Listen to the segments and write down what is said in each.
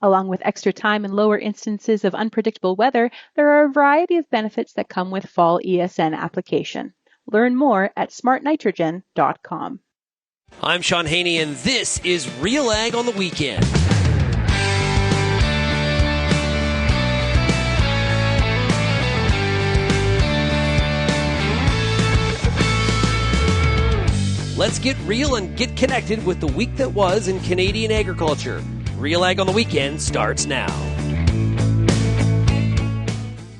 Along with extra time and lower instances of unpredictable weather, there are a variety of benefits that come with fall ESN application. Learn more at smartnitrogen.com. I'm Sean Haney, and this is RealAg on the Weekend. Let's get real and get connected with the week that was in Canadian agriculture. RealAg on the Weekend starts now.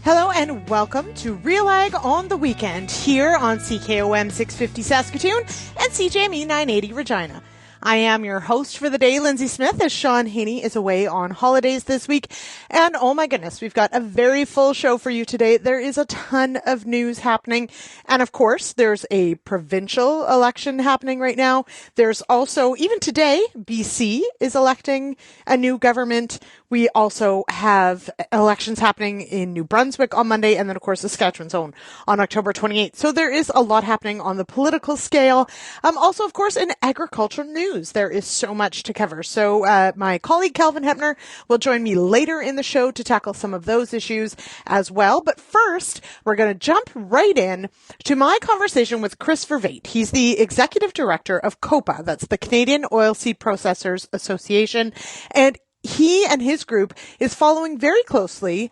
Hello and welcome to RealAg on the Weekend here on CKOM 650 Saskatoon and CJME 980 Regina. I am your host for the day, Lyndsey Smith, as Sean Haney is away on holidays this week. And oh my goodness, we've got a very full show for you today. There is a ton of news happening. And of course, there's a provincial election happening right now. There's also, even today, BC is electing a new government. We also have elections happening in New Brunswick on Monday, and then, of course, Saskatchewan's own on October 28th. So there is a lot happening on the political scale. Also, of course, in agricultural news, there is so much to cover. So my colleague Kelvin Heppner will join me later in the show to tackle some of those issues as well. But first, we're going to jump right in to my conversation with Chris Vervaet. He's the executive director of COPA, that's the Canadian Oilseed Processors Association, and he and his group is following very closely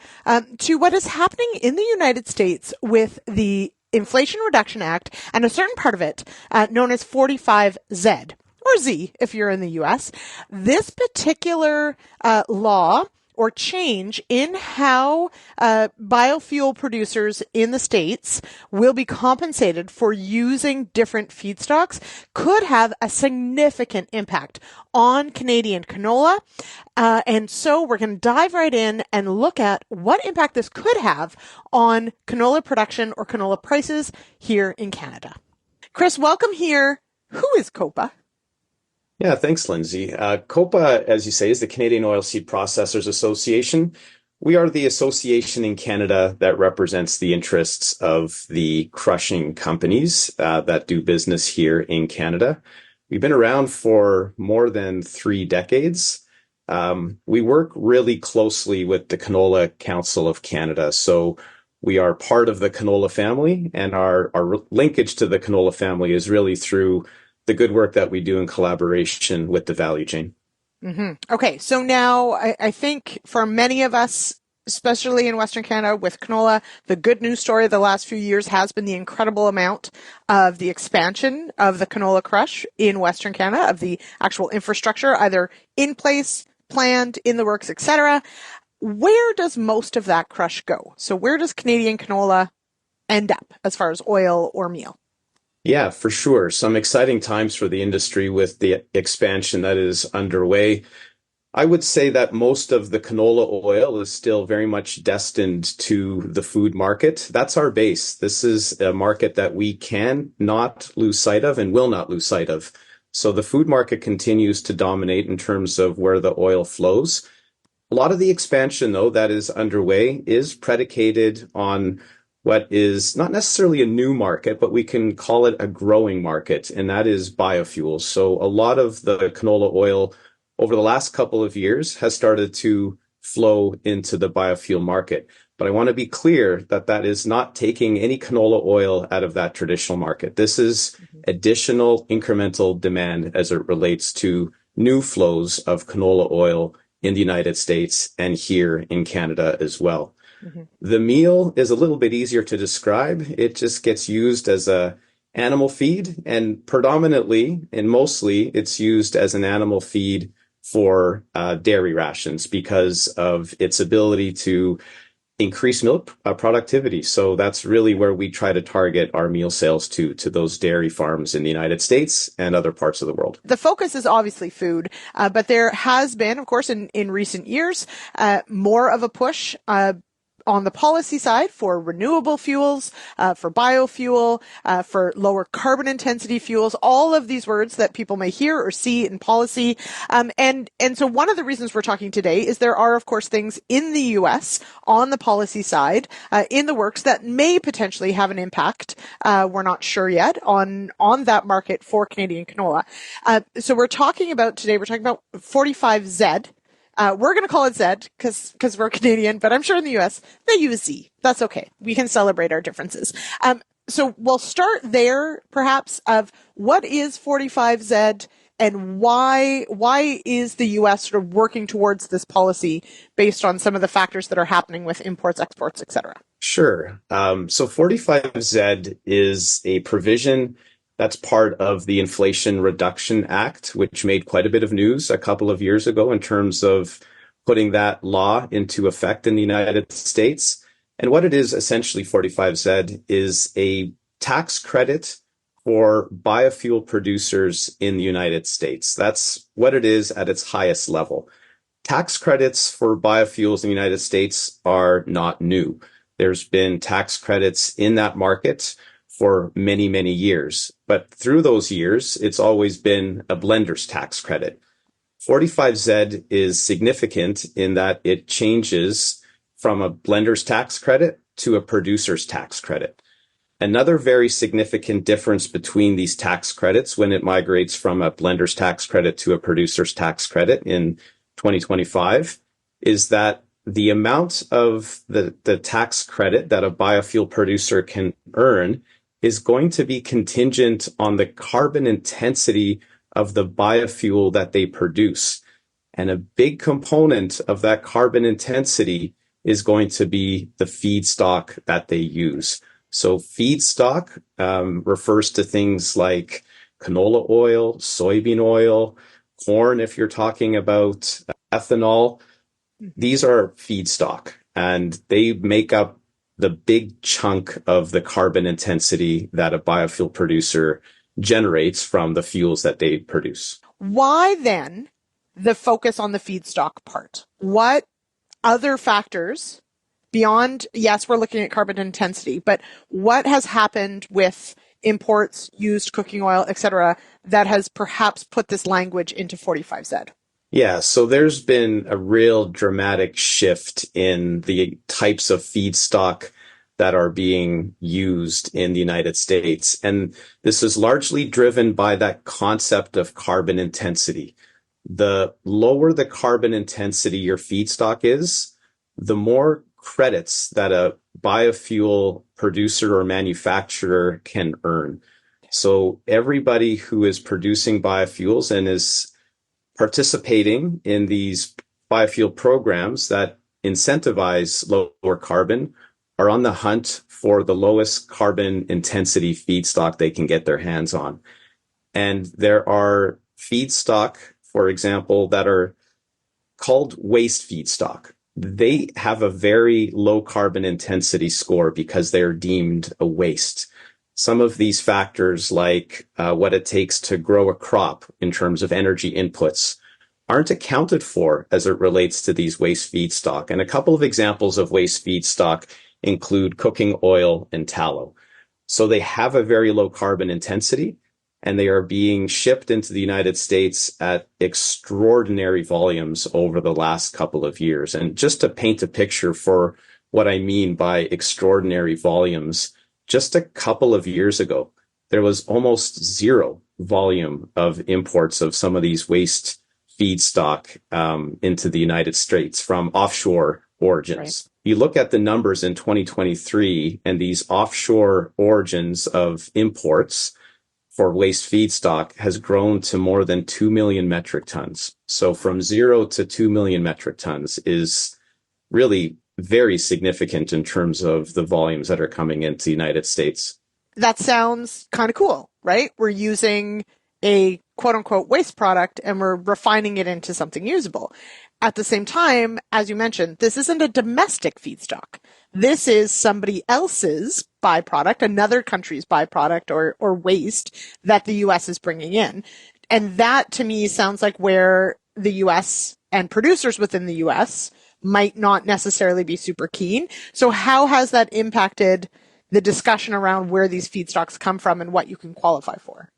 to what is happening in the United States with the Inflation Reduction Act and a certain part of it known as 45Z, or Z if you're in the U.S. This particular law or change in how biofuel producers in the States will be compensated for using different feedstocks could have a significant impact on Canadian canola. And so we're going to dive right in and look at what impact this could have on canola production or canola prices here in Canada. Chris, welcome here. Who is COPA? Yeah, thanks, Lyndsey. COPA, as you say, is the Canadian Oilseed Processors Association. We are the association in Canada that represents the interests of the crushing companies that do business here in Canada. We've been around for more than 3 decades. We work really closely with the Canola Council of Canada. So we are part of the canola family, and our linkage to the canola family is really through the good work that we do in collaboration with the value chain. Mm-hmm. Okay, so now I think for many of us, especially in Western Canada with canola, the good news story of the last few years has been the incredible amount of the expansion of the canola crush in Western Canada, of the actual infrastructure, either in place, planned, in the works, etc. Where does most of that crush go? So where does Canadian canola end up as far as oil or meal? Yeah, for sure. Some exciting times for the industry with the expansion that is underway. I would say that most of the canola oil is still very much destined to the food market. That's our base. This is a market that we can not lose sight of and will not lose sight of. So the food market continues to dominate in terms of where the oil flows. A lot of the expansion, though, that is underway is predicated on what is not necessarily a new market, but we can call it a growing market, and that is biofuels. So a lot of the canola oil over the last couple of years has started to flow into the biofuel market. But I want to be clear that that is not taking any canola oil out of that traditional market. This is additional incremental demand as it relates to new flows of canola oil in the United States and here in Canada as well. Mm-hmm. The meal is a little bit easier to describe. It just gets used as a animal feed, and predominantly and mostly it's used as an animal feed for dairy rations because of its ability to increase milk productivity. So that's really where we try to target our meal sales to those dairy farms in the United States and other parts of the world. The focus is obviously food, but there has been, of course, in recent years, more of a push on the policy side for renewable fuels, for biofuel, for lower carbon intensity fuels, all of these words that people may hear or see in policy. And so one of the reasons we're talking today is there are, of course, things in the U.S. on the policy side, in the works that may potentially have an impact. We're not sure yet on that market for Canadian canola. So we're talking about 45Z. We're going to call it Z because we're Canadian, but I'm sure in the US they use Z. That's okay. We can celebrate our differences. So we'll start there, perhaps, of what is 45Z and why is the US sort of working towards this policy based on some of the factors that are happening with imports, exports, et cetera? Sure. So 45Z is a provision that's part of the Inflation Reduction Act, which made quite a bit of news a couple of years ago in terms of putting that law into effect in the United States. And what it is essentially, 45Z, is a tax credit for biofuel producers in the United States. That's what it is at its highest level. Tax credits for biofuels in the United States are not new. There's been tax credits in that market for many, many years. But through those years, it's always been a blender's tax credit. 45Z is significant in that it changes from a blender's tax credit to a producer's tax credit. Another very significant difference between these tax credits when it migrates from a blender's tax credit to a producer's tax credit in 2025 is that the amount of the tax credit that a biofuel producer can earn is going to be contingent on the carbon intensity of the biofuel that they produce. And a big component of that carbon intensity is going to be the feedstock that they use. So feedstock refers to things like canola oil, soybean oil, corn, if you're talking about ethanol. These are feedstock, and they make up the big chunk of the carbon intensity that a biofuel producer generates from the fuels that they produce. Why then the focus on the feedstock part? What other factors beyond, yes, we're looking at carbon intensity, but what has happened with imports, used cooking oil, et cetera, that has perhaps put this language into 45Z? Yeah, so there's been a real dramatic shift in the types of feedstock that are being used in the United States. And this is largely driven by that concept of carbon intensity. The lower the carbon intensity your feedstock is, the more credits that a biofuel producer or manufacturer can earn. So everybody who is producing biofuels and is participating in these biofuel programs that incentivize lower carbon are on the hunt for the lowest carbon intensity feedstock they can get their hands on. And there are feedstock, for example, that are called waste feedstock. They have a very low carbon intensity score because they're deemed a waste. Some of these factors, like what it takes to grow a crop in terms of energy inputs, aren't accounted for as it relates to these waste feedstock. And a couple of examples of waste feedstock include cooking oil and tallow. So they have a very low carbon intensity, and they are being shipped into the United States at extraordinary volumes over the last couple of years. And just to paint a picture for what I mean by extraordinary volumes, just a couple of years ago, there was almost zero volume of imports of some of these waste feedstock into the United States from offshore origins. Right. You look at the numbers in 2023, and these offshore origins of imports for waste feedstock has grown to more than 2 million metric tons. So from 0 to 2 million metric tons is really very significant in terms of the volumes that are coming into the United States. That sounds kind of cool, right? We're using a quote unquote waste product and we're refining it into something usable. At the same time, as you mentioned, this isn't a domestic feedstock. This is somebody else's byproduct, another country's byproduct or waste that the U.S. is bringing in. And that to me sounds like where the U.S. and producers within the U.S. might not necessarily be super keen. So how has that impacted the discussion around where these feedstocks come from and what you can qualify for?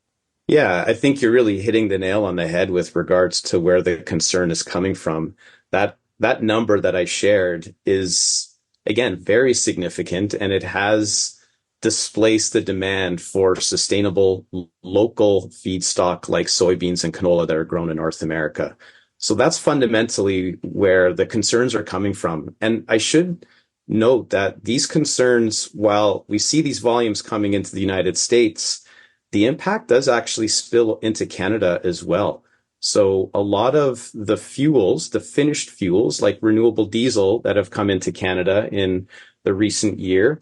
Yeah, I think you're really hitting the nail on the head with regards to where the concern is coming from. That number that I shared is, again, very significant, and it has displaced the demand for sustainable local feedstock like soybeans and canola that are grown in North America. So that's fundamentally where the concerns are coming from. And I should note that these concerns, while we see these volumes coming into the United States, the impact does actually spill into Canada as well. So a lot of the fuels, the finished fuels like renewable diesel that have come into Canada in the recent year,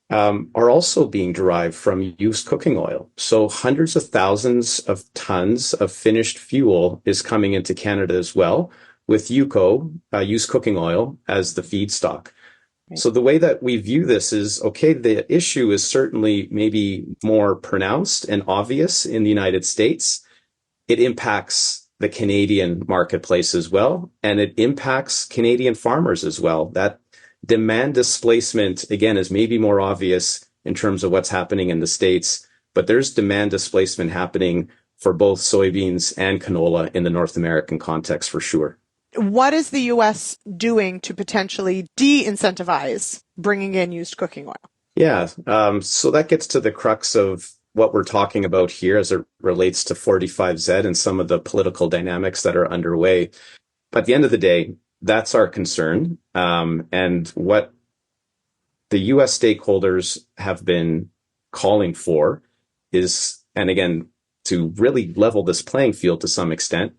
are also being derived from used cooking oil. So hundreds of thousands of tons of finished fuel is coming into Canada as well, with UCO, used cooking oil, as the feedstock. Right. So the way that we view this is, okay, the issue is certainly maybe more pronounced and obvious in the United States. It impacts the Canadian marketplace as well, and it impacts Canadian farmers as well. That demand displacement, again, is maybe more obvious in terms of what's happening in the States, but there's demand displacement happening for both soybeans and canola in the North American context for sure. What is the U.S. doing to potentially de-incentivize bringing in used cooking oil? Yeah, so that gets to the crux of what we're talking about here as it relates to 45Z and some of the political dynamics that are underway. But at the end of the day, that's our concern. And what the U.S. stakeholders have been calling for is, and again, to really level this playing field to some extent,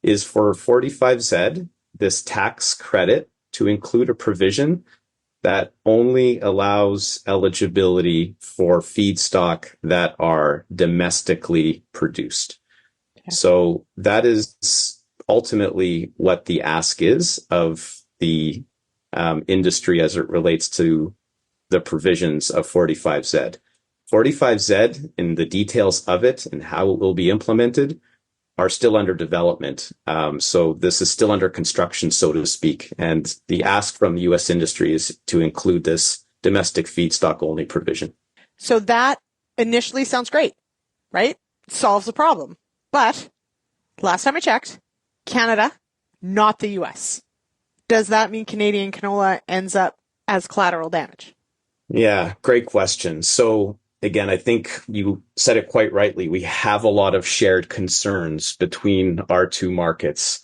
is for 45Z, this tax credit, to include a provision that only allows eligibility for feedstock that are domestically produced. Okay. So that is ultimately what the ask is of the industry as it relates to the provisions of 45Z. 45Z, and the details of it and how it will be implemented, are still under development. So this is still under construction, so to speak. And the ask from the U.S. industry is to include this domestic feedstock only provision. So that initially sounds great, right? Solves the problem. But last time I checked, Canada, not the U.S. Does that mean Canadian canola ends up as collateral damage? Yeah, great question. So again, I think you said it quite rightly. We have a lot of shared concerns between our two markets,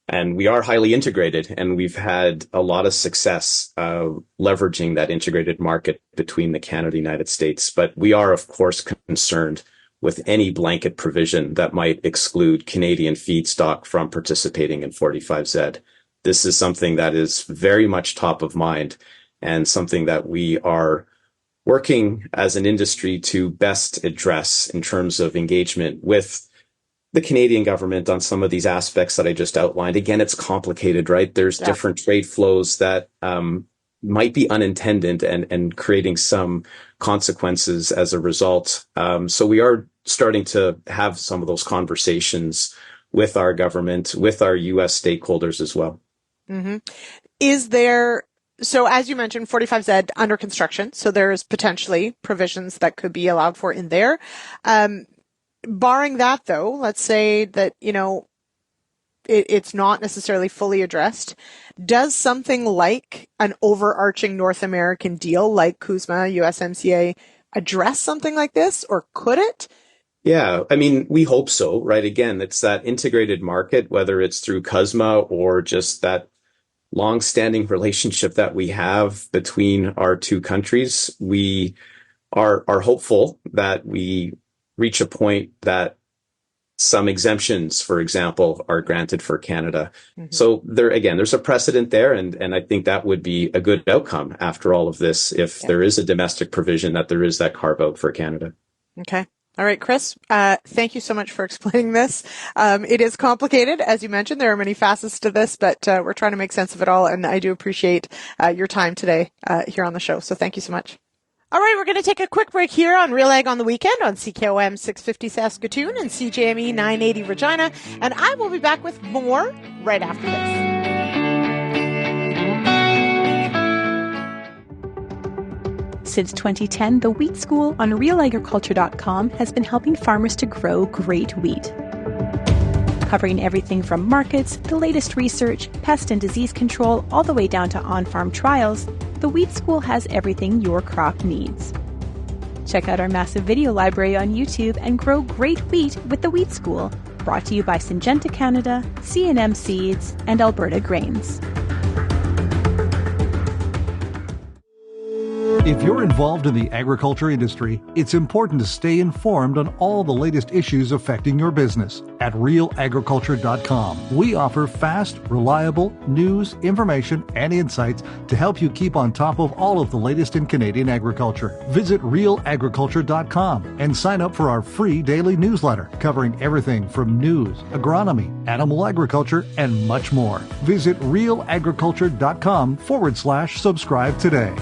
and we are highly integrated, and we've had a lot of success leveraging that integrated market between the Canada and the United States. But we are, of course, concerned with any blanket provision that might exclude Canadian feedstock from participating in 45Z. This is something that is very much top of mind and something that we are working as an industry to best address in terms of engagement with the Canadian government on some of these aspects that I just outlined. Again, it's complicated, right? There's different trade flows that might be unintended and creating some consequences as a result. So we are starting to have some of those conversations with our government, with our U.S. stakeholders as well. Mm-hmm. So as you mentioned, 45Z under construction, so there's potentially provisions that could be allowed for in there. Barring that, though, let's say that, it's not necessarily fully addressed. Does something like an overarching North American deal like CUSMA, USMCA, address something like this, or could it? Yeah, I mean, we hope so, right? Again, it's that integrated market, whether it's through CUSMA or just that long-standing relationship that we have between our two countries. We are hopeful that we reach a point that some exemptions, for example, are granted for Canada. Mm-hmm. So there's a precedent there, and I think that would be a good outcome after all of this if there is a domestic provision, that there is that carve-out for Canada. Okay. All right, Chris, thank you so much for explaining this. It is complicated. As you mentioned, there are many facets to this, but we're trying to make sense of it all. And I do appreciate your time today here on the show. So thank you so much. All right, we're going to take a quick break here on RealAg on the Weekend on CKOM 650 Saskatoon and CJME 980 Regina. And I will be back with more right after this. Since 2010, the Wheat School on RealAgriculture.com has been helping farmers to grow great wheat. Covering everything from markets, the latest research, pest and disease control, all the way down to on-farm trials, the Wheat School has everything your crop needs. Check out our massive video library on YouTube and grow great wheat with the Wheat School Brought to you by Syngenta Canada, C&M Seeds, and Alberta Grains. If you're involved in the agriculture industry, it's important to stay informed on all the latest issues affecting your business. At RealAgriculture.com, we offer fast, reliable news, information, and insights to help you keep on top of all of the latest in Canadian agriculture. Visit RealAgriculture.com and sign up for our free daily newsletter covering everything from news, agronomy, animal agriculture, and much more. Visit RealAgriculture.com/subscribe today.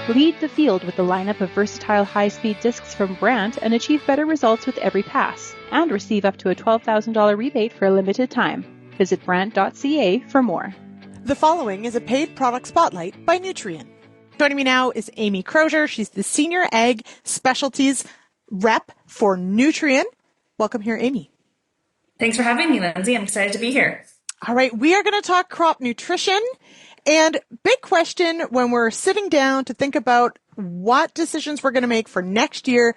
Lead the field with the lineup of versatile high-speed discs from Brandt and achieve better results with every pass. And receive up to a $12,000 rebate for a limited time. Visit brandt.ca for more. The following is a paid product spotlight by Nutrien. Joining me now is Amy Crozier. She's the Senior Ag Specialties Rep for Nutrien. Welcome here, Amy. Thanks for having me, Lyndsey. I'm excited to be here. All right, we are going to talk crop nutrition. And big question when we're sitting down to think about what decisions we're going to make for next year,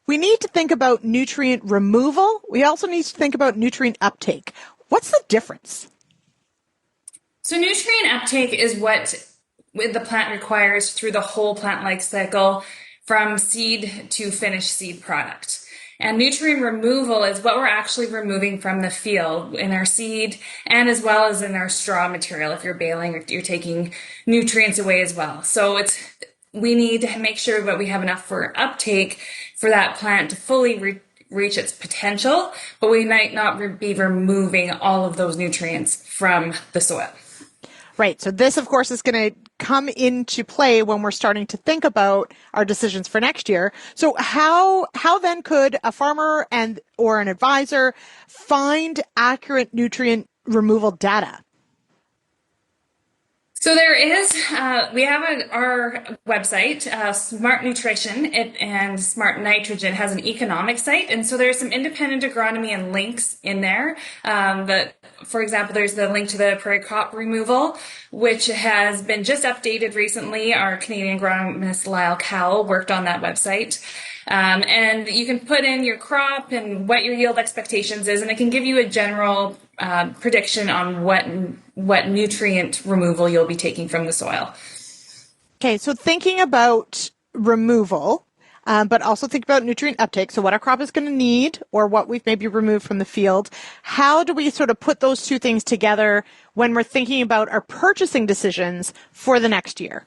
we need to think about nutrient removal. We also need to think about nutrient uptake. What's the difference? So nutrient uptake is what the plant requires through the whole plant life cycle from seed to finished seed product. And nutrient removal is what we're actually removing from the field in our seed and as well as in our straw material. If you're baling, you're taking nutrients away as well. So we need to make sure that we have enough for uptake for that plant to fully reach its potential, but we might not be removing all of those nutrients from the soil. Right. So this, of course, is going to come into play when we're starting to think about our decisions for next year. So how then could a farmer or an advisor find accurate nutrient removal data? So there is, we have our website, Smart Nutrition and Smart Nitrogen has an economic site. And so there's some independent agronomy and links in there. For example, there's the link to the prairie crop removal, which has been just updated recently. Our Canadian agronomist Lyle Cowell worked on that website. And you can put in your crop and what your yield expectations is, and it can give you a general prediction on what nutrient removal you'll be taking from the soil. Okay, so thinking about removal, but also think about nutrient uptake. So what our crop is going to need or what we've maybe removed from the field. How do we sort of put those two things together when we're thinking about our purchasing decisions for the next year?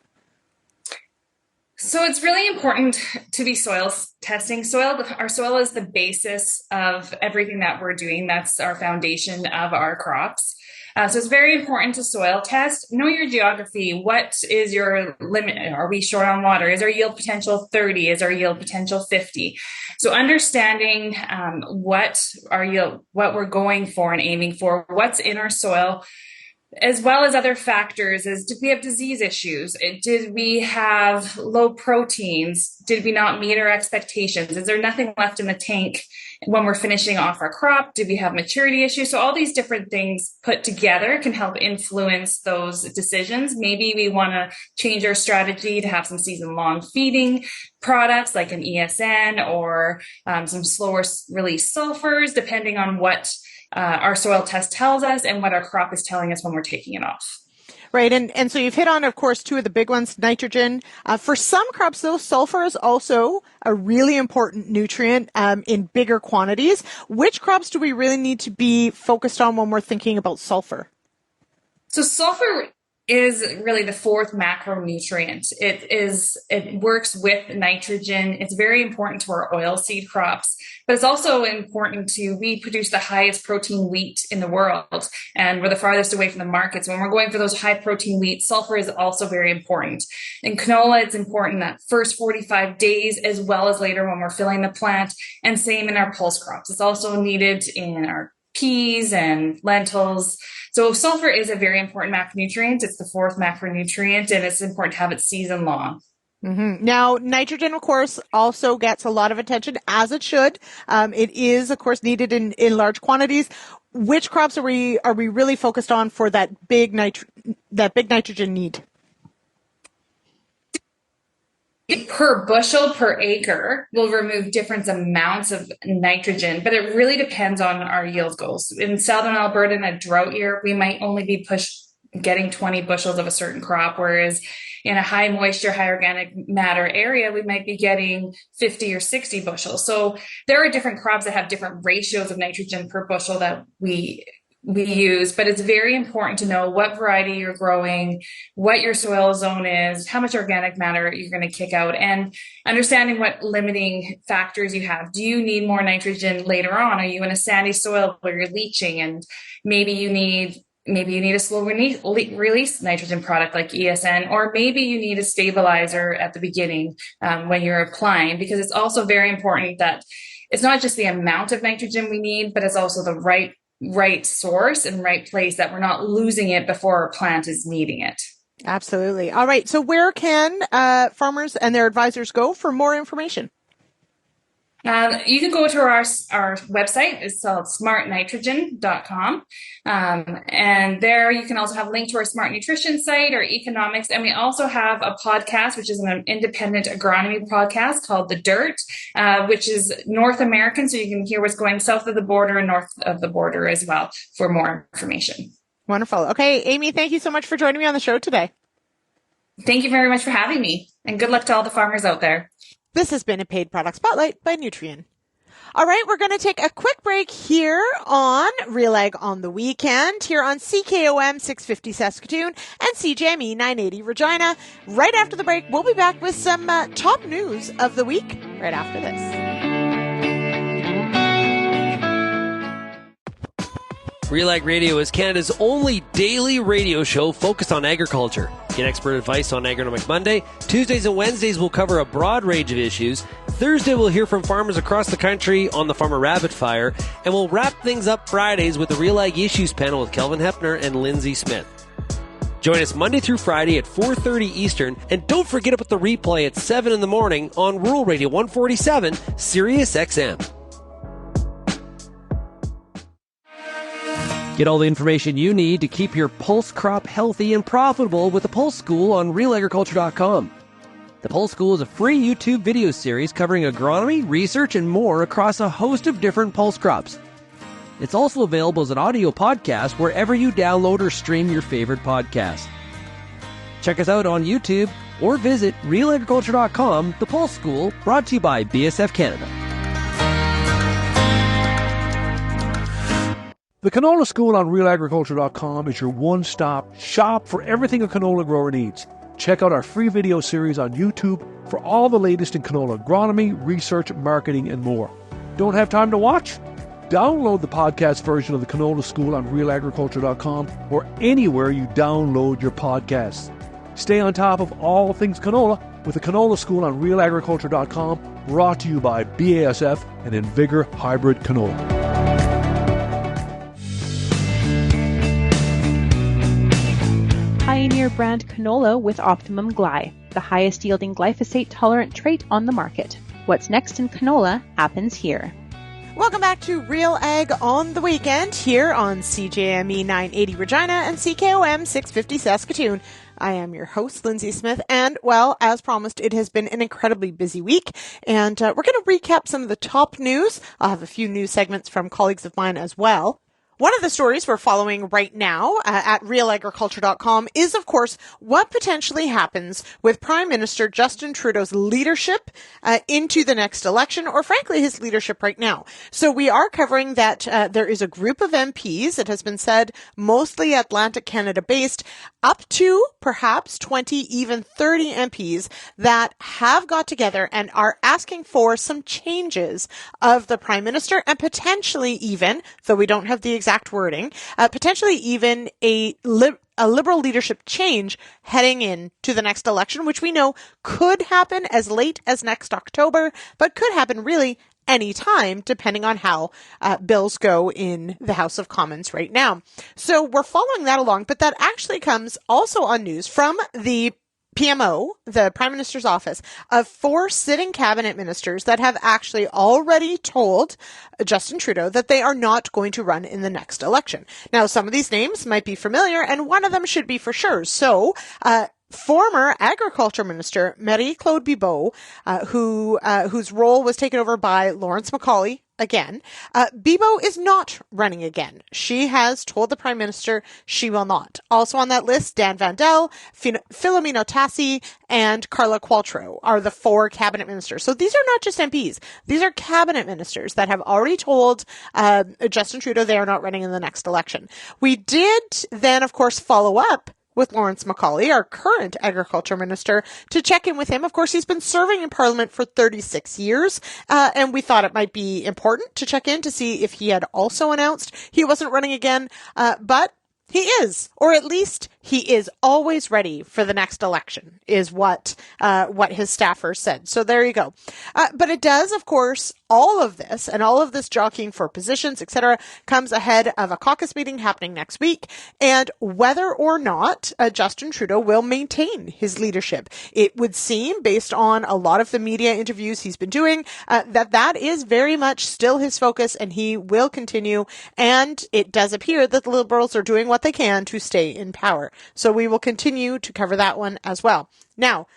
So it's really important to be soil testing. Our soil is the basis of everything that we're doing. That's our foundation of our crops. So it's very important to soil test. Know your geography. What is your limit? Are we short on water? Is our yield potential 30? Is our yield potential 50? So understanding what we're going for and aiming for, what's in our soil, as well as other factors is, did we have disease issues? Did we have low proteins? Did we not meet our expectations? Is there nothing left in the tank when we're finishing off our crop? Did we have maturity issues? So all these different things put together can help influence those decisions. Maybe we want to change our strategy to have some season-long feeding products like an ESN or some slower release sulfurs, depending on what our soil test tells us and what our crop is telling us when we're taking it off. Right. And so you've hit on, of course, two of the big ones, nitrogen. For some crops, though, sulfur is also a really important nutrient in bigger quantities. Which crops do we really need to be focused on when we're thinking about sulfur? So sulfur is really the fourth macronutrient. It works with nitrogen. It's very important to our oilseed crops, but it's also important we produce the highest protein wheat in the world, and we're the farthest away from the markets. When we're going for those high protein wheat, sulfur is also very important. In canola, it's important that first 45 days, as well as later when we're filling the plant, and same in our pulse crops. It's also needed in our peas and lentils. So sulfur is a very important macronutrient. It's the fourth macronutrient, and it's important to have it season long. Mm-hmm. Now, nitrogen, of course, also gets a lot of attention, as it should. It is, of course, needed in large quantities. Which crops are we really focused on for that big nitrogen need? per bushel per acre will remove different amounts of nitrogen, but it really depends on our yield goals. In southern Alberta, in a drought year, we might only be getting 20 bushels of a certain crop, whereas in a high moisture, high organic matter area, we might be getting 50 or 60 bushels. So there are different crops that have different ratios of nitrogen per bushel that we use, but it's very important to know what variety you're growing, what your soil zone is, how much organic matter you're going to kick out, and understanding what limiting factors you have. Do you need more nitrogen later on? Are you in a sandy soil where you're leaching and maybe you need a slow release nitrogen product like ESN, or maybe you need a stabilizer at the beginning when you're applying, because it's also very important that it's not just the amount of nitrogen we need, but it's also the right source and right place, that we're not losing it before our plant is needing it. Absolutely. All right. So where can farmers and their advisors go for more information? You can go to our website. It's called smartnitrogen.com. And there you can also have a link to our Smart Nutrition site, our economics. And we also have a podcast, which is an independent agronomy podcast called The Dirt, which is North American. So you can hear what's going south of the border and north of the border as well for more information. Wonderful. Okay, Amy, thank you so much for joining me on the show today. Thank you very much for having me. And good luck to all the farmers out there. This has been a paid product spotlight by Nutrien. All right, we're going to take a quick break here on RealAg on the Weekend, here on CKOM 650 Saskatoon and CJME 980 Regina. Right after the break, we'll be back with some top news of the week right after this. RealAg Radio is Canada's only daily radio show focused on agriculture. Get expert advice on Agronomic Monday. Tuesdays and Wednesdays will cover a broad range of issues. Thursday we'll hear from farmers across the country on the Farmer Rapid Fire. And we'll wrap things up Fridays with the RealAg Issues panel with Kelvin Heppner and Lyndsey Smith. Join us Monday through Friday at 4:30 Eastern. And don't forget about the replay at 7 in the morning on Rural Radio 147, Sirius XM. Get all the information you need to keep your pulse crop healthy and profitable with the Pulse School on RealAgriculture.com. The Pulse School is a free YouTube video series covering agronomy, research, and more across a host of different pulse crops. It's also available as an audio podcast wherever you download or stream your favorite podcast. Check us out on YouTube or visit RealAgriculture.com. The Pulse School, brought to you by BSF Canada. The Canola School on RealAgriculture.com is your one-stop shop for everything a canola grower needs. Check out our free video series on YouTube for all the latest in canola agronomy, research, marketing, and more. Don't have time to watch? Download the podcast version of the Canola School on RealAgriculture.com or anywhere you download your podcasts. Stay on top of all things canola with the Canola School on RealAgriculture.com, brought to you by BASF and Invigor Hybrid Canola. Pioneer brand canola with Optimum Gly, the highest yielding glyphosate-tolerant trait on the market. What's next in canola happens here. Welcome back to RealAg on the Weekend, here on CJME 980 Regina and CKOM 650 Saskatoon. I am your host, Lyndsey Smith, and, well, as promised, it has been an incredibly busy week, and we're going to recap some of the top news. I'll have a few news segments from colleagues of mine as well. One of the stories we're following right now at RealAgriculture.com is, of course, what potentially happens with Prime Minister Justin Trudeau's leadership into the next election, or frankly, his leadership right now. So we are covering that there is a group of MPs, it has been said, mostly Atlantic Canada based, up to perhaps 20, even 30 MPs that have got together and are asking for some changes of the Prime Minister, and potentially even, though we don't have the exact wording, potentially even a Liberal leadership change heading into the next election, which we know could happen as late as next October, but could happen really any time, depending on how bills go in the House of Commons right now. So we're following that along, but that actually comes also on news from the PMO, the Prime Minister's office, of 4 sitting cabinet ministers that have actually already told Justin Trudeau that they are not going to run in the next election. Now, some of these names might be familiar, and one of them should be for sure. So, former Agriculture Minister Marie-Claude Bibeau, whose role was taken over by Lawrence MacAulay again. Bibeau is not running again. She has told the Prime Minister she will not. Also on that list, Dan Vandel, Filomeno Tassi, and Carla Qualtrough are the 4 cabinet ministers. So these are not just MPs. These are cabinet ministers that have already told Justin Trudeau they are not running in the next election. We did then, of course, follow up with Lawrence MacAulay, our current agriculture minister, to check in with him. Of course, he's been serving in Parliament for 36 years, and we thought it might be important to check in to see if he had also announced he wasn't running again, but he is, or at least he is always ready for the next election, is what his staffers said. So there you go. But it does, of course, all of this and all of this jockeying for positions, etc., comes ahead of a caucus meeting happening next week, and whether or not Justin Trudeau will maintain his leadership. It would seem, based on a lot of the media interviews he's been doing, that is very much still his focus, and he will continue. And it does appear that the Liberals are doing what they can to stay in power. So we will continue to cover that one as well. Now,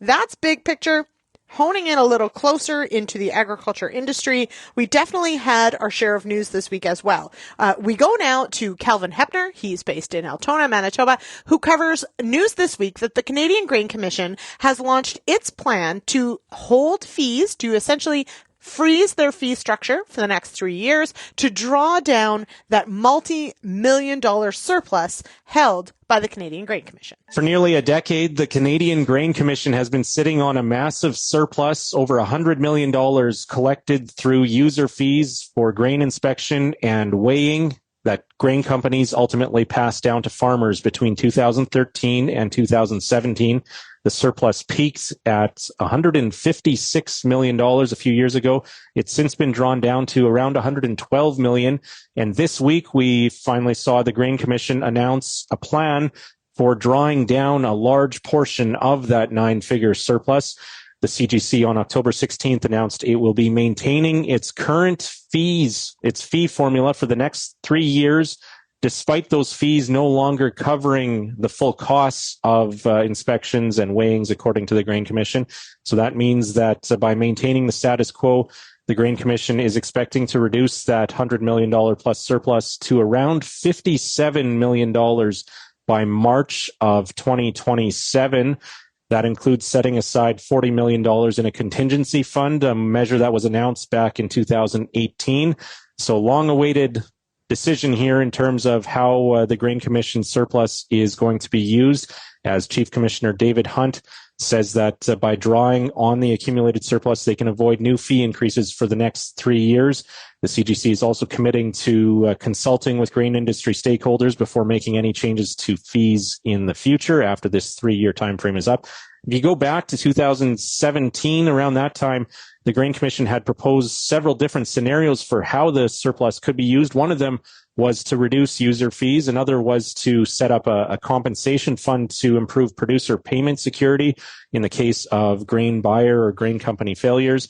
that's big picture. Honing in a little closer into the agriculture industry, we definitely had our share of news this week as well. We go now to Kelvin Heppner. He's based in Altona, Manitoba, who covers news this week that the Canadian Grain Commission has launched its plan to hold fees, to essentially freeze their fee structure for the next 3 years to draw down that multi-million-dollar surplus held by the Canadian Grain Commission. For nearly a decade, the Canadian Grain Commission has been sitting on a massive surplus, over $100 million collected through user fees for grain inspection and weighing that grain companies ultimately passed down to farmers between 2013 and 2017. The surplus peaked at $156 million a few years ago. It's since been drawn down to around $112 million. And this week, we finally saw the Grain Commission announce a plan for drawing down a large portion of that 9-figure surplus. The CGC on October 16th announced it will be maintaining its current fees, its fee formula for the next 3 years, despite those fees no longer covering the full costs of inspections and weighings, according to the Grain Commission. So that means that by maintaining the status quo, the Grain Commission is expecting to reduce that $100 million plus surplus to around $57 million by March of 2027. That includes setting aside $40 million in a contingency fund, a measure that was announced back in 2018. So long-awaited decision here in terms of how the Grain Commission surplus is going to be used, as Chief Commissioner David Hunt says that by drawing on the accumulated surplus, they can avoid new fee increases for the next 3 years. The CGC is also committing to consulting with grain industry stakeholders before making any changes to fees in the future after this 3-year time frame is up. If you go back to 2017, around that time, the Grain Commission had proposed several different scenarios for how the surplus could be used. One of them was to reduce user fees. Another was to set up a compensation fund to improve producer payment security in the case of grain buyer or grain company failures.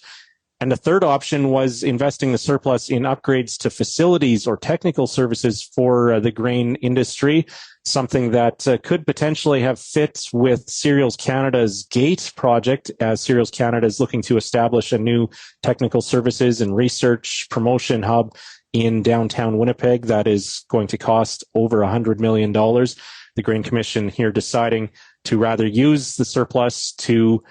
And the third option was investing the surplus in upgrades to facilities or technical services for the grain industry, something that could potentially have fit with Cereals Canada's GATE project, as Cereals Canada is looking to establish a new technical services and research promotion hub in downtown Winnipeg that is going to cost over $100 million. The Grain Commission here deciding to rather use the surplus to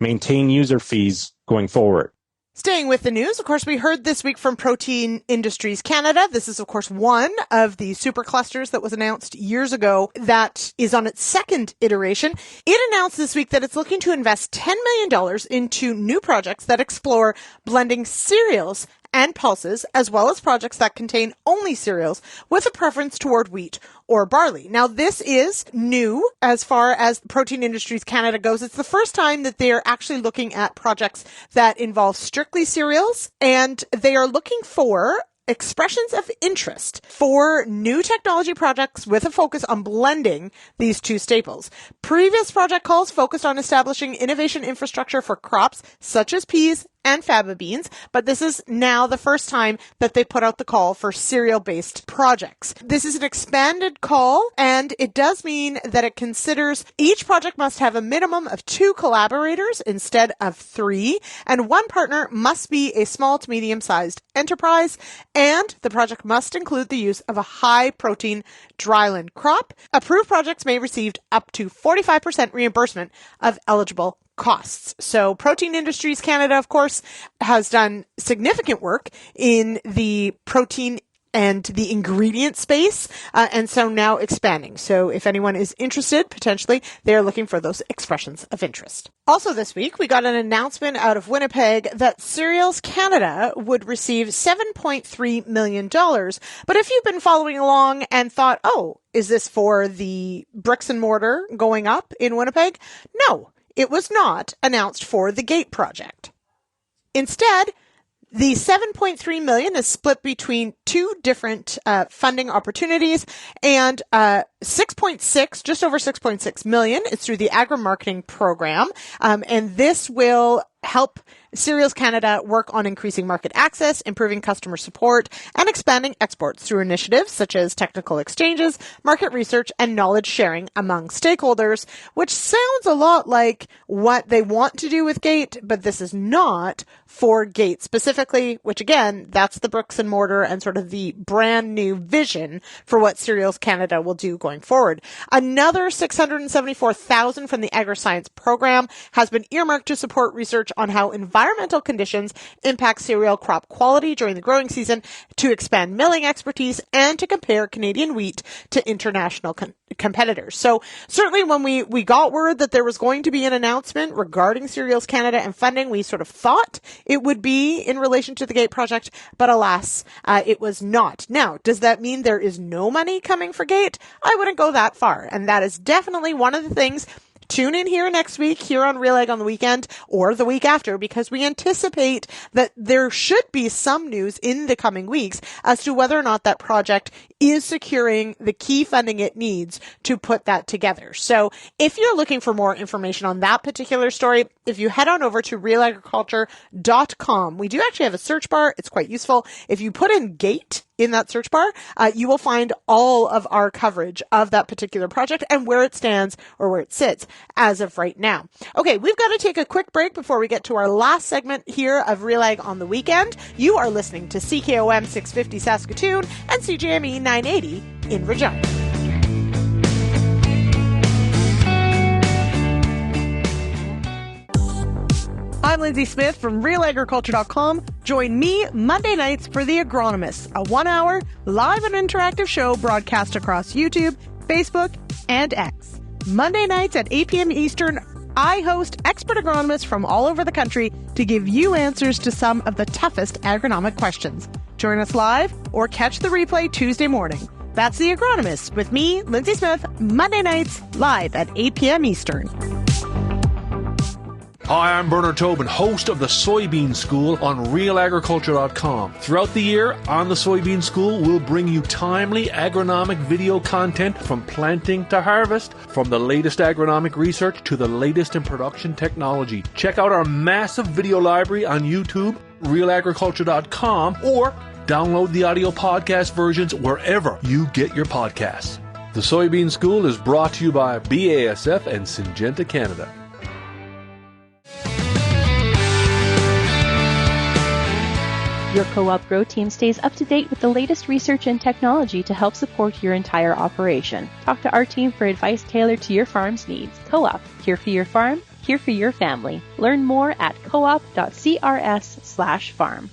maintain user fees going forward. Staying with the news, of course, we heard this week from Protein Industries Canada. This is, of course, one of the super clusters that was announced years ago that is on its second iteration. It announced this week that it's looking to invest $10 million into new projects that explore blending cereals and pulses, as well as projects that contain only cereals with a preference toward wheat or barley. Now, this is new as far as Protein Industries Canada goes. It's the first time that they're actually looking at projects that involve strictly cereals, and they are looking for expressions of interest for new technology projects with a focus on blending these two staples. Previous project calls focused on establishing innovation infrastructure for crops such as peas and faba beans, but this is now the first time that they put out the call for cereal-based projects. This is an expanded call, and it does mean that it considers each project must have a minimum of 2 collaborators instead of 3, and one partner must be a small to medium-sized enterprise, and the project must include the use of a high-protein dryland crop. Approved projects may receive up to 45% reimbursement of eligible costs. So Protein Industries Canada, of course, has done significant work in the protein and the ingredient space, and so now expanding. So if anyone is interested, potentially, they're looking for those expressions of interest. Also this week, we got an announcement out of Winnipeg that Cereals Canada would receive $7.3 million. But if you've been following along and thought, oh, is this for the bricks and mortar going up in Winnipeg? No, it was not announced for the Gate project. Instead, the $7.3 million is split between 2 different funding opportunities, and just over $6.6 million is through the agri-marketing program, and this will help Cereals Canada work on increasing market access, improving customer support, and expanding exports through initiatives such as technical exchanges, market research, and knowledge sharing among stakeholders, which sounds a lot like what they want to do with Gate, but this is not for Gate specifically, which again, that's the bricks and mortar and sort of the brand new vision for what Cereals Canada will do going forward. Another $674,000 from the Agri-Science program has been earmarked to support research on how environmental conditions impact cereal crop quality during the growing season, to expand milling expertise, and to compare Canadian wheat to international competitors. So certainly when we got word that there was going to be an announcement regarding Cereals Canada and funding, we sort of thought it would be in relation to the Gate project, but alas, it was not. Now, does that mean there is no money coming for Gate? I wouldn't go that far, and that is definitely one of the things. Tune in here next week here on RealAg on the weekend or the week after, because we anticipate that there should be some news in the coming weeks as to whether or not that project is securing the key funding it needs to put that together. So if you're looking for more information on that particular story, if you head on over to RealAgriculture.com, we do actually have a search bar. It's quite useful. If you put in Gate in that search bar, you will find all of our coverage of that particular project and where it stands or where it sits as of right now. Okay, we've got to take a quick break before we get to our last segment here of RealAg on the weekend. You are listening to CKOM 650 Saskatoon and CJME 980 in Regina. I'm Lyndsey Smith from RealAgriculture.com. Join me Monday nights for The Agronomists, a 1-hour live and interactive show broadcast across YouTube, Facebook, and X. Monday nights at 8 p.m. Eastern, I host expert agronomists from all over the country to give you answers to some of the toughest agronomic questions. Join us live or catch the replay Tuesday morning. That's The Agronomists with me, Lyndsey Smith, Monday nights live at 8 p.m. Eastern. Hi, I'm Bernard Tobin, host of the Soybean School on RealAgriculture.com. Throughout the year, on the Soybean School, we'll bring you timely agronomic video content from planting to harvest, from the latest agronomic research to the latest in production technology. Check out our massive video library on YouTube, RealAgriculture.com, or download the audio podcast versions wherever you get your podcasts. The Soybean School is brought to you by BASF and Syngenta Canada. Your Co-op Grow team stays up to date with the latest research and technology to help support your entire operation. Talk to our team for advice tailored to your farm's needs. Co-op, here for your farm, here for your family. Learn more at coop.crs/farm.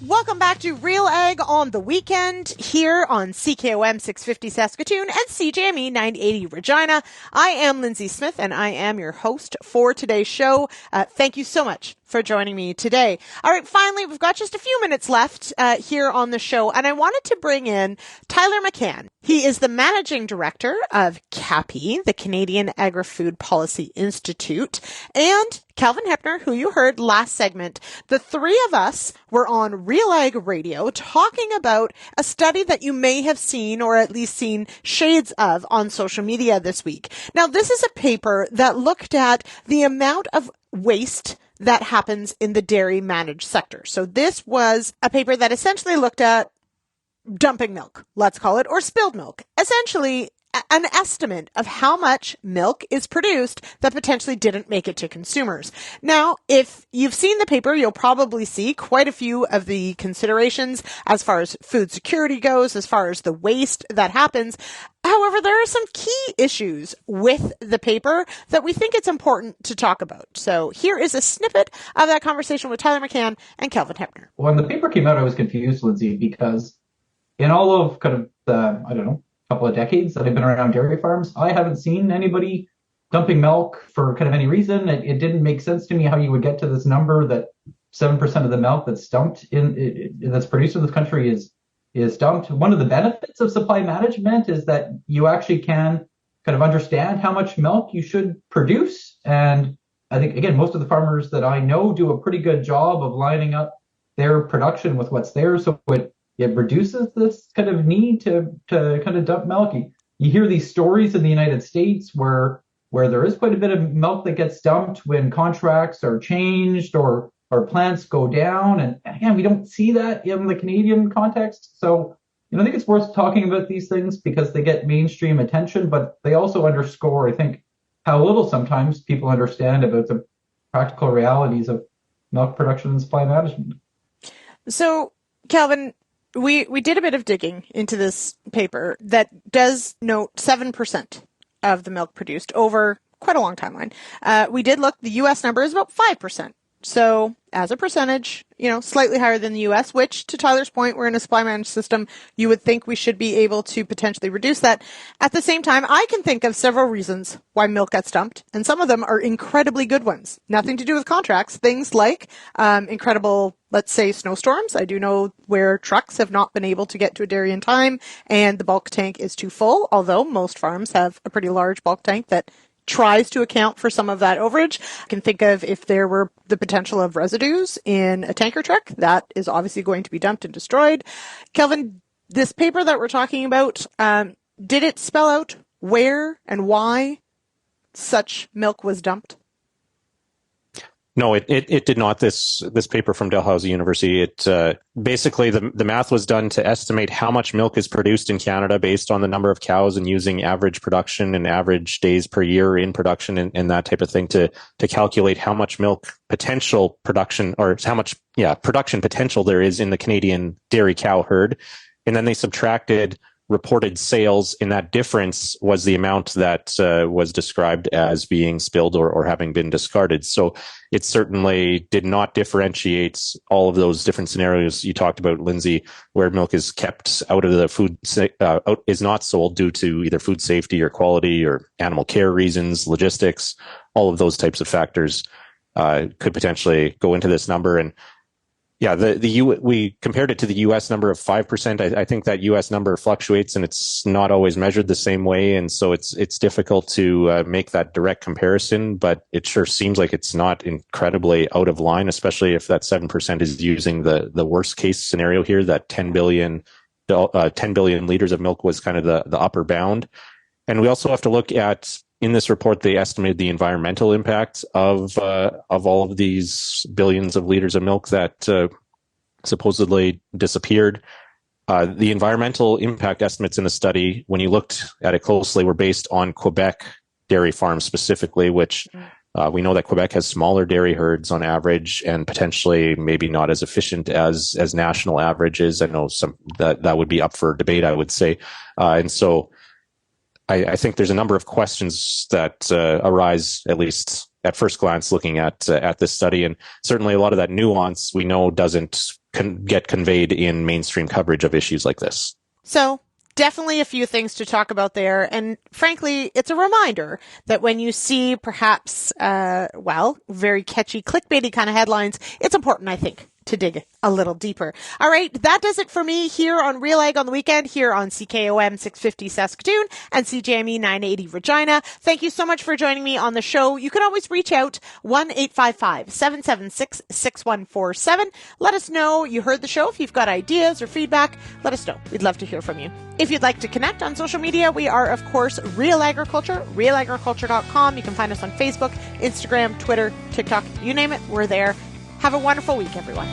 Welcome back to RealAg on the weekend here on CKOM 650 Saskatoon and CJME 980 Regina. I am Lyndsey Smith and I am your host for today's show. Thank you so much for joining me today. All right, finally, we've got just a few minutes left here on the show, and I wanted to bring in Tyler McCann. He is the managing director of CAPI, the Canadian Agri-Food Policy Institute, and Kelvin Heppner, who you heard last segment. The three of us were on RealAg Radio talking about a study that you may have seen or at least seen shades of on social media this week. Now, this is a paper that looked at the amount of waste that happens in the dairy managed sector. So this was a paper that essentially looked at dumping milk, let's call it, or spilled milk. Essentially, an estimate of how much milk is produced that potentially didn't make it to consumers. Now, if you've seen the paper, you'll probably see quite a few of the considerations as far as food security goes, as far as the waste that happens. However, there are some key issues with the paper that we think it's important to talk about. So here is a snippet of that conversation with Tyler McCann and Kelvin Heppner. When the paper came out, I was confused, Lyndsey, because in all of kind of the, couple of decades that I've been around dairy farms, I haven't seen anybody dumping milk for kind of any reason. It didn't make sense to me how you would get to this number that 7% of the milk that's dumped that's produced in this country is dumped. One of the benefits of supply management is that you actually can kind of understand how much milk you should produce. And I think, again, most of the farmers that I know do a pretty good job of lining up their production with what's there. So it reduces this kind of need to kind of dump milk. You hear these stories in the United States where there is quite a bit of milk that gets dumped when contracts are changed or plants go down. And again, we don't see that in the Canadian context. So, I think it's worth talking about these things because they get mainstream attention, but they also underscore, I think, how little sometimes people understand about the practical realities of milk production and supply management. So, Kelvin, we did a bit of digging into this paper that does note 7% of the milk produced over quite a long timeline. We did look, the U.S. number is about 5%. So as a percentage, slightly higher than the U.S., which to Tyler's point, we're in a supply managed system. You would think we should be able to potentially reduce that. At the same time, I can think of several reasons why milk gets dumped, and some of them are incredibly good ones. Nothing to do with contracts. Things like incredible, let's say, snowstorms. I do know where trucks have not been able to get to a dairy in time, and the bulk tank is too full, although most farms have a pretty large bulk tank that tries to account for some of that overage. I can think of if there were the potential of residues in a tanker truck, that is obviously going to be dumped and destroyed. Kelvin, this paper that we're talking about, did it spell out where and why such milk was dumped? No, it did not. This paper from Dalhousie University, it basically the math was done to estimate how much milk is produced in Canada based on the number of cows and using average production and average days per year in production and that type of thing to calculate how much milk potential production or how much production potential there is in the Canadian dairy cow herd. And then they subtracted reported sales, and that difference was the amount that was described as being spilled or having been discarded. So it certainly did not differentiate all of those different scenarios you talked about, Lyndsey, where milk is kept out of the food, is not sold due to either food safety or quality or animal care reasons, logistics. All of those types of factors could potentially go into this number. And yeah, we compared it to the U.S. number of 5%. I think that U.S. number fluctuates and it's not always measured the same way. And so it's difficult to make that direct comparison, but it sure seems like it's not incredibly out of line, especially if that 7% is using the worst case scenario here, that 10 billion liters of milk was kind of the upper bound. And we also have to look at, in this report, they estimated the environmental impact of all of these billions of liters of milk that supposedly disappeared. The environmental impact estimates in the study, when you looked at it closely, were based on Quebec dairy farms specifically, which we know that Quebec has smaller dairy herds on average and potentially maybe not as efficient as national averages. I know that would be up for debate, I would say. And so I think there's a number of questions that arise, at least at first glance, looking at this study, and certainly a lot of that nuance we know doesn't get conveyed in mainstream coverage of issues like this. So definitely a few things to talk about there, and frankly, it's a reminder that when you see perhaps, very catchy clickbaity kind of headlines, it's important, I think, to dig a little deeper. All right, that does it for me here on Real Ag on the Weekend, here on CKOM 650 Saskatoon and CJME 980 Regina. Thank you so much for joining me on the show. You can always reach out 1-855-776-6147. Let us know you heard the show. If you've got ideas or feedback, let us know. We'd love to hear from you. If you'd like to connect on social media, we are, of course, Real Agriculture, realagriculture.com. You can find us on Facebook, Instagram, Twitter, TikTok, you name it, we're there. Have a wonderful week, everyone.